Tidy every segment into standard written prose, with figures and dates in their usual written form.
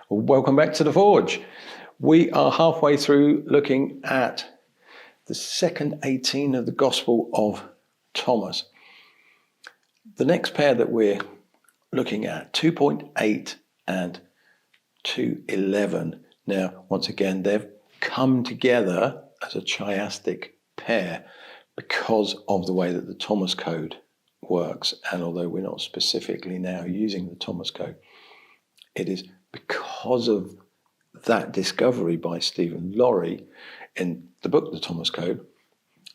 Well, welcome back to The Forge. We are halfway through looking at the second 18 of the Gospel of Thomas. The next pair that we're looking at, 2.8 and 2.11. Now, once again, they've come together as a chiastic pair because of the way that the Thomas code works. And although we're not specifically now using the Thomas code, it is because of that discovery by Stephen Laurie in the book, The Thomas Code,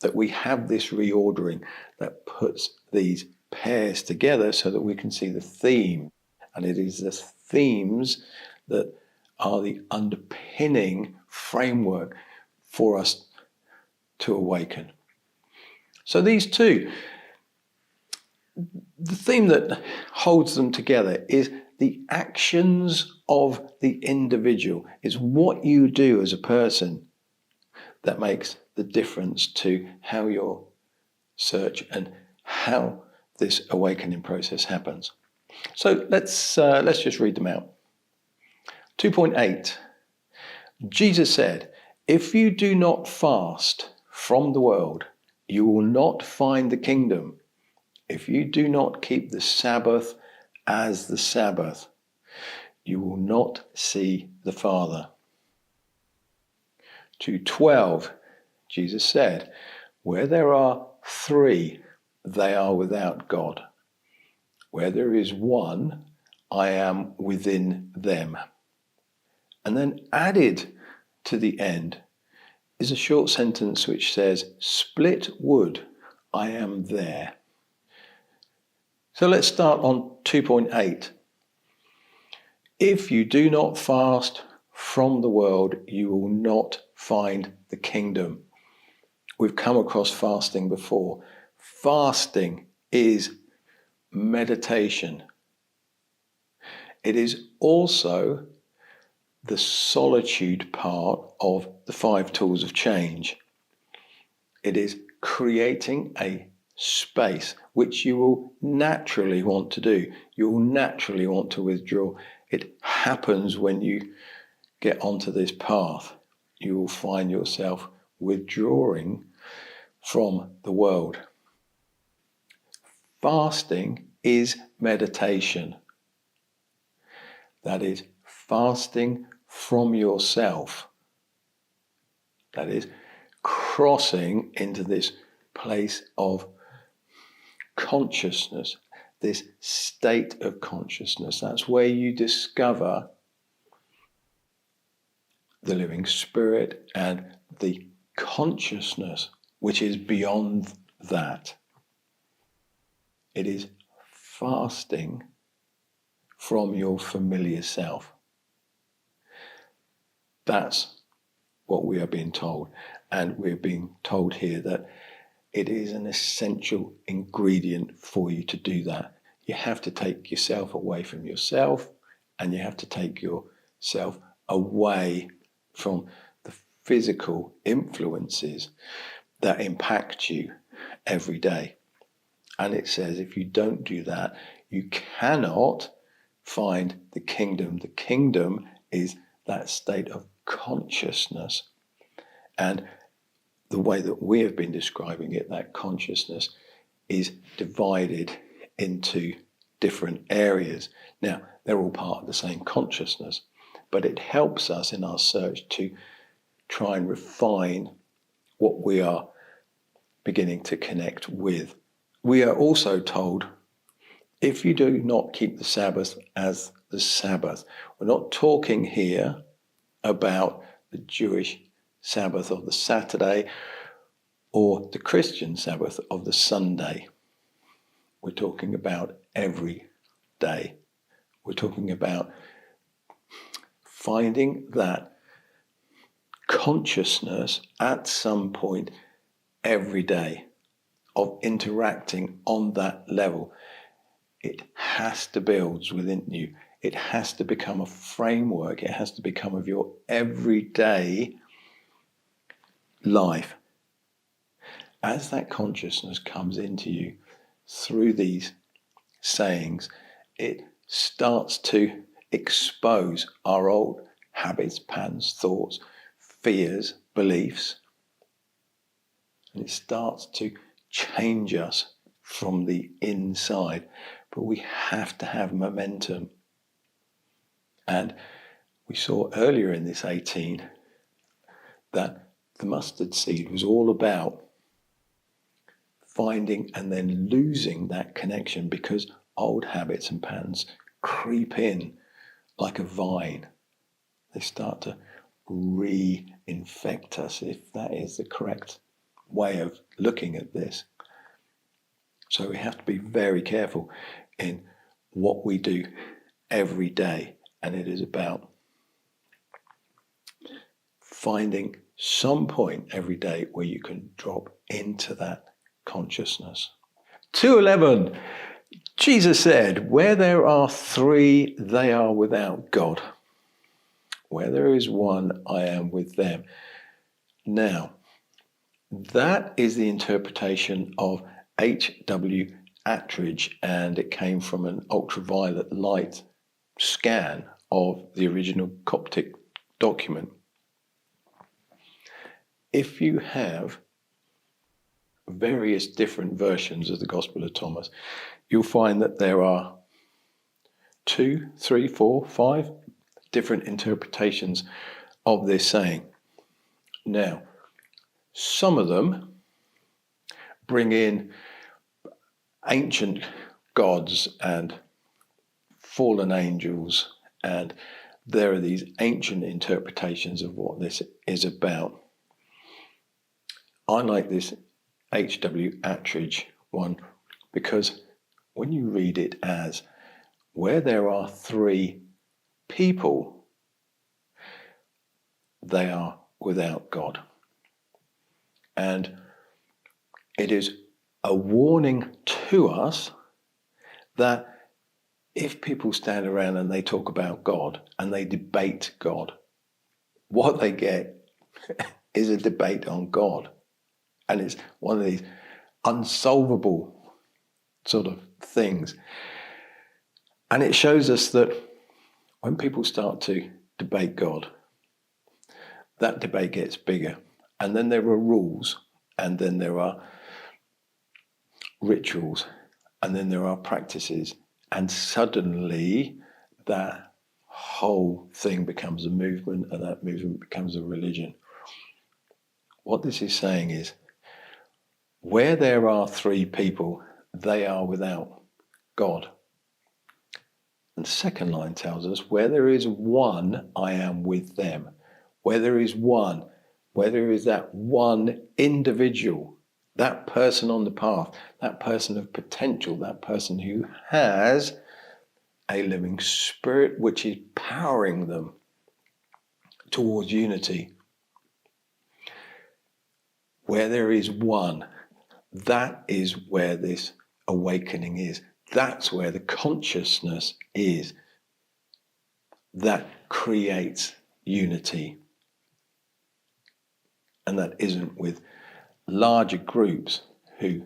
that we have this reordering that puts these pairs together so that we can see the theme. And it is the themes that are the underpinning framework for us to awaken. So these two, the theme that holds them together is the actions of the individual. Is what you do as a person that makes the difference to how your search and how this awakening process happens. So let's just read them out. 2.8. Jesus said, "If you do not fast from the world, you will not find the kingdom. If you do not keep the Sabbath as the Sabbath, you will not see the Father." 2:12, Jesus said, "Where there are three, they are without God. Where there is one, I am within them." And then added to the end is a short sentence which says, "Split wood, I am there." So let's start on 2.8. If you do not fast from the world, you will not find the kingdom. We've come across fasting before. Fasting is meditation. It is also the solitude part of the 5 tools of change. It is creating a space which you will naturally want to do. You will naturally want to withdraw. It happens when you get onto this path. You will find yourself withdrawing from the world. Fasting is meditation. That is fasting from yourself. That is crossing into this place of consciousness, this state of consciousness. That's where you discover the living spirit and the consciousness which is beyond that. It is fasting from your familiar self. That's what we are being told. And we're being told here that it is an essential ingredient for you to do that. You have to take yourself away from yourself, and you have to take yourself away from the physical influences that impact you every day. And it says if you don't do that, you cannot find the kingdom. The kingdom is that state of consciousness. And the way that we have been describing it, that consciousness is divided into different areas. Now, they're all part of the same consciousness, but it helps us in our search to try and refine what we are beginning to connect with. We are also told, if you do not keep the Sabbath as the Sabbath, we're not talking here about the Jewish Sabbath of the Saturday or the Christian Sabbath of the Sunday. We're talking about every day. We're talking about finding that consciousness at some point every day of interacting on that level. It has to build within you. It has to become a framework. It has to become of your everyday life. As that consciousness comes into you through these sayings, it starts to expose our old habits, patterns, thoughts, fears, beliefs. And it starts to change us from the inside. But we have to have momentum. And we saw earlier in this 18 that the mustard seed was all about finding and then losing that connection, because old habits and patterns creep in like a vine. They start to reinfect us, if that is the correct way of looking at this. So we have to be very careful in what we do every day, and it is about finding some point every day where you can drop into that consciousness. 2:11, Jesus said, where there are three, they are without God. Where there is one, I am with them. Now, that is the interpretation of H.W. Attridge, and it came from an ultraviolet light scan of the original Coptic document. If you have various different versions of the Gospel of Thomas, you'll find that there are 2, 3, 4, 5 different interpretations of this saying. Now, some of them bring in ancient gods and fallen angels, and there are these ancient interpretations of what this is about. I like this H.W. Attridge one because when you read it as where there are three people, they are without God. And it is a warning to us that if people stand around and they talk about God and they debate God, what they get is a debate on God. And it's one of these unsolvable sort of things. And it shows us that when people start to debate God, that debate gets bigger. And then there are rules, and then there are rituals, and then there are practices. And suddenly that whole thing becomes a movement, and that movement becomes a religion. What this is saying is, where there are three people, they are without God. And the second line tells us, where there is one, I am with them. Where there is one, where there is that one individual, that person on the path, that person of potential, that person who has a living spirit which is powering them towards unity. Where there is one, that is where this awakening is. That's where the consciousness is. That creates unity. And that isn't with larger groups who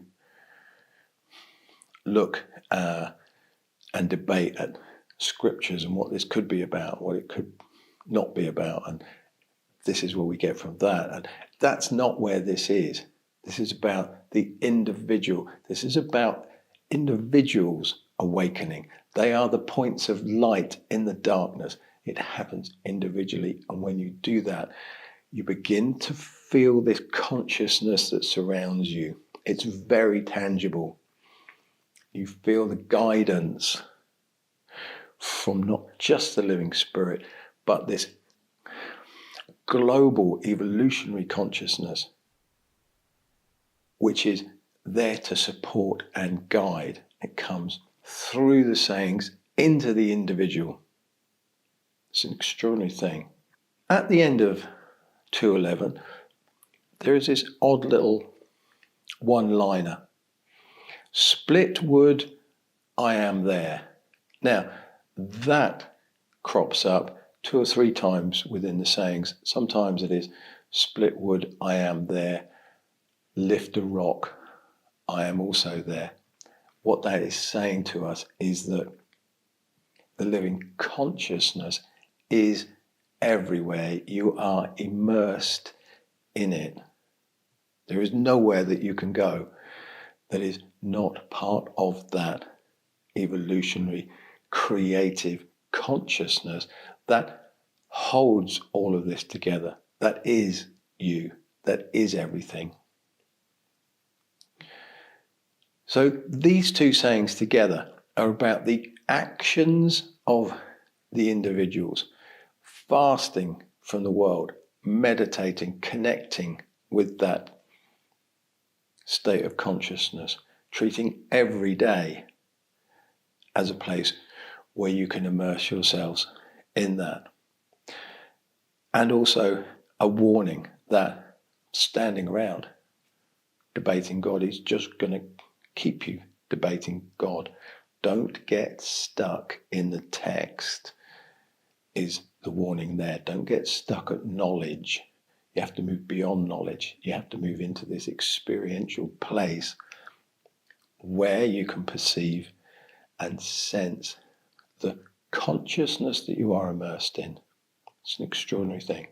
look and debate at scriptures and what this could be about, what it could not be about, and this is what we get from that. And that's not where this is. This is about the individual. This is about individuals awakening. They are the points of light in the darkness. It happens individually. And when you do that, you begin to feel this consciousness that surrounds you. It's very tangible. You feel the guidance from not just the living spirit, but this global evolutionary consciousness, which is there to support and guide. It comes through the sayings into the individual. It's an extraordinary thing. At the end of 2:11, there is this odd little one-liner. Split wood, I am there. Now, that crops up 2 or 3 times within the sayings. Sometimes it is split wood, I am there. Lift a rock, I am also there. What that is saying to us is that The living consciousness is everywhere. You are immersed in it. There is nowhere that you can go that is not part of that evolutionary, creative consciousness that holds all of this together. That is you. That is everything. So these two sayings together are about the actions of the individuals, fasting from the world, meditating, connecting with that state of consciousness, treating every day as a place where you can immerse yourselves in that. And also a warning that standing around debating God is just going to keep you debating God. Don't get stuck in the text, is the warning there. Don't get stuck at knowledge. You have to move beyond knowledge. You have to move into this experiential place where you can perceive and sense the consciousness that you are immersed in. It's an extraordinary thing.